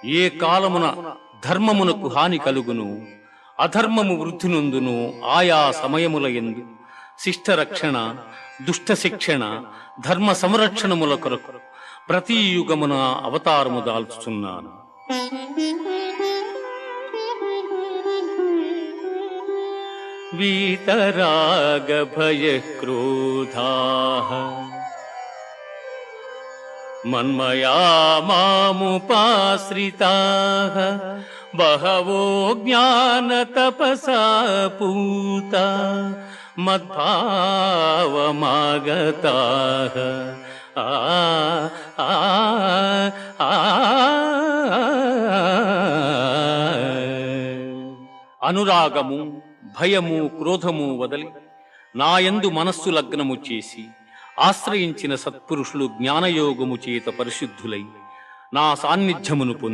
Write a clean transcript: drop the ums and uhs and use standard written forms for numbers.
ఏ కాలమున ధర్మమునకు హాని కలుగును, అధర్మము వృద్ధి నొందును, ఆయా సమయముల యందు శిష్టరక్షణ, దుష్ట శిక్షణ, ధర్మ సంరక్షణముల కొరకు ప్రతి యుగమున అవతారము దాల్చుచున్నాను. వీతరాగ భయ క్రోధాః మన్మయా మాముపాశ్రితాః బహవో జ్ఞాన తపసా పూతా మద్భావమాగతాః. అనురాగము, భయము, క్రోధము వదలి నాయందు మనస్సు లగ్నము చేసి ఆశ్రయించిన సత్పురుషులు జ్ఞానయోగము చేత పరిశుద్ధులై నా సాన్నిధ్యమును పొంది